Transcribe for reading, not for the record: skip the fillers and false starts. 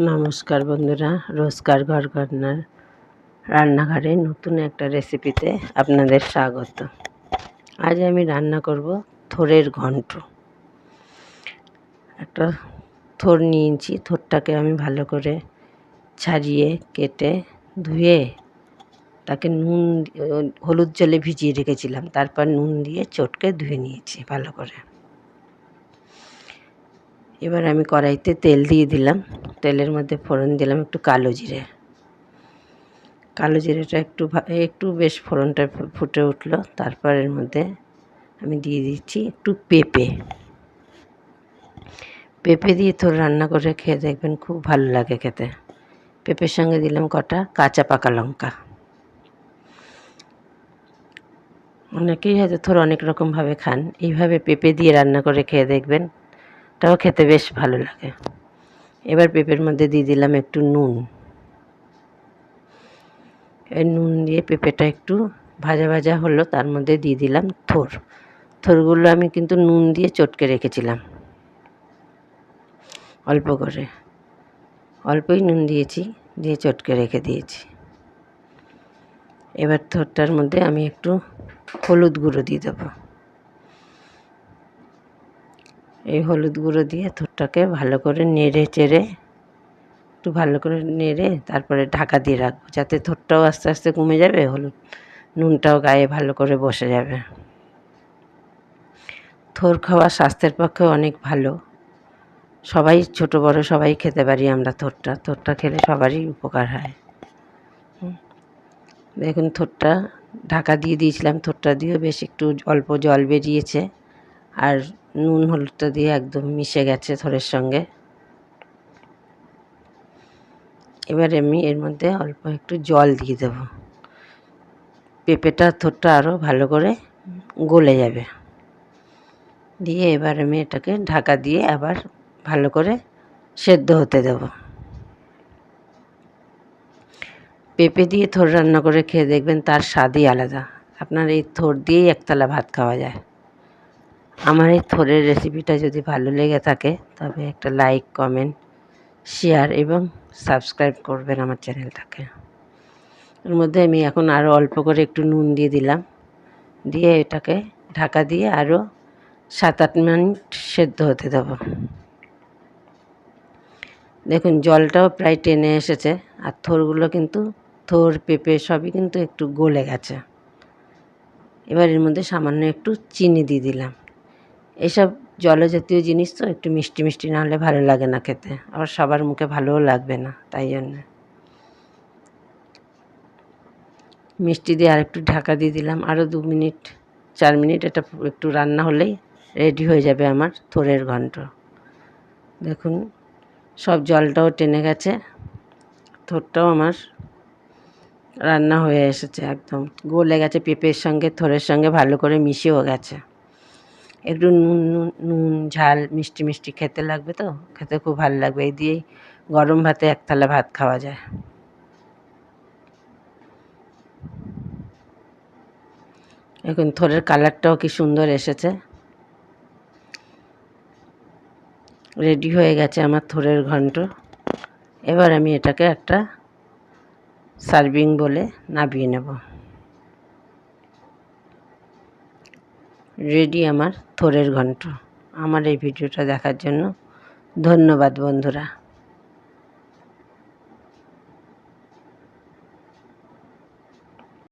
নমস্কার বন্ধুরা, রোজকার ঘরকন্নার রান্নাঘরে নতুন একটা রেসিপিতে আপনাদের স্বাগত। আজ আমি রান্না করব থোড়ের ঘন্ট। একটা থোড় নিয়েছি, থোড়টাকে আমি ভালো করে ছাড়িয়ে কেটে ধুয়ে তাকে হলুদ জলে ভিজিয়ে রেখেছিলাম, তারপর নুন দিয়ে চটকে ধুয়ে নিয়েছি ভালো করে। এবার আমি কড়াইতে তেল দিয়ে দিলাম, তেলের মধ্যে ফোড়ন দিলাম একটু কালো জিরে। কালো জিরেটা একটু বেশ ফোড়নটা ফুটে উঠলো, তারপর এর মধ্যে আমি দিয়ে দিচ্ছি একটু পেঁপে দিয়ে থোড় রান্না করে খেয়ে দেখবেন, খুব ভালো লাগে খেতে। পেঁপের সঙ্গে দিলাম কটা কাঁচা পাকা লঙ্কা। অনেকেই হয়তো থোড় অনেক রকমভাবে খান, এইভাবে পেঁপে দিয়ে রান্না করে খেয়ে দেখবেন, এটাও খেতে বেশ ভালো লাগে। এবার পেঁপের মধ্যে দিয়ে দিলাম একটু নুন। এই নুন দিয়ে পেঁপেটা একটু ভাজা ভাজা হলো, তার মধ্যে দিয়ে দিলাম থোড়গুলো আমি কিন্তু নুন দিয়ে চটকে রেখেছিলাম, অল্পই নুন দিয়েছি, দিয়ে চটকে রেখে দিয়েছি। এবার থোড়টার মধ্যে আমি একটু হলুদ গুঁড়ো দিয়ে দেবো। এই হলুদ গুঁড়ো দিয়ে থোড়টাকে ভালো করে নেড়ে তারপরে ঢাকা দিয়ে রাখবো, যাতে থোড়টাও আস্তে আস্তে কমে যাবে, নুনটাও গায়ে ভালো করে বসে যাবে। থোড় খাওয়া স্বাস্থ্যের পক্ষে অনেক ভালো, সবাই ছোট বড় সবাই খেতে পারি আমরা। থোড়টা খেলে সবারই উপকার হয়। দেখুন, থোড়টা ঢাকা দিয়ে দিয়েছিলাম, থোড়টা দিয়ে বেশ একটু অল্প জল বেরিয়েছে, আর নুন হলুদটা দিয়ে একদম মিশে গেছে থোড়ের সঙ্গে। এবার আমি এর মধ্যে অল্প একটু জল দিয়ে দেব, পেঁপেটা থোড়টা আরও ভালো করে গলে যাবে। দিয়ে এবার আমি এটাকে ঢাকা দিয়ে আবার ভালো করে সেদ্ধ হতে দেব। পেঁপে দিয়ে থোড় রান্না করে খেয়ে দেখবেন, তার স্বাদই আলাদা। আপনার এই থোড় দিয়েই একতলা ভাত খাওয়া যায়। আমার এই থোড়ের রেসিপিটা যদি ভালো লেগে থাকে, তবে একটা লাইক, কমেন্ট, শেয়ার এবং সাবস্ক্রাইব করবেন আমার চ্যানেলটাকে। এর মধ্যে আমি এখন আরও অল্প করে একটু নুন দিয়ে দিলাম, দিয়ে এটাকে ঢাকা দিয়ে আরও 7-8 মিনিট সেদ্ধ হতে দেব। দেখুন, জলটাও প্রায় টেনে এসেছে, আর থোড় পেঁপে সবই কিন্তু একটু গলে গেছে। এবার এর মধ্যে সামান্য একটু চিনি দিয়ে দিলাম। এসব জলজাতীয় জিনিস তো একটু মিষ্টি মিষ্টি না হলে ভালো লাগে না খেতে, আবার সবার মুখে ভালোও লাগবে না, তাই জন্য মিষ্টি দিয়ে আর একটু ঢাকা দিয়ে দিলাম। আরও 2-4 মিনিট এটা একটু রান্না হলেই রেডি হয়ে যাবে আমার থোড়ের ঘন্ট। দেখুন, সব জলটাও টেনে গেছে, থোড়টাও আমার রান্না হয়ে এসেছে, একদম গলে গেছে, পেঁপের সঙ্গে থোড়ের সঙ্গে ভালো করে মিশেও গেছে। একটু নুন ঝাল মিষ্টি মিষ্টি খেতে লাগবে, তো খেতে খুব ভালো লাগবে। এই দিয়েই গরম ভাতে এক থালা ভাত খাওয়া যায়। এখন থোড়ের কালারটাও কি সুন্দর এসেছে। রেডি হয়ে গেছে আমার থোড়ের ঘন্ট। এবার আমি এটাকে একটা সার্ভিং বলে নামিয়ে নেব। রেডি আমার থোড়ের ঘন্ট। আমার এই ভিডিওটা দেখার জন্য ধন্যবাদ বন্ধুরা।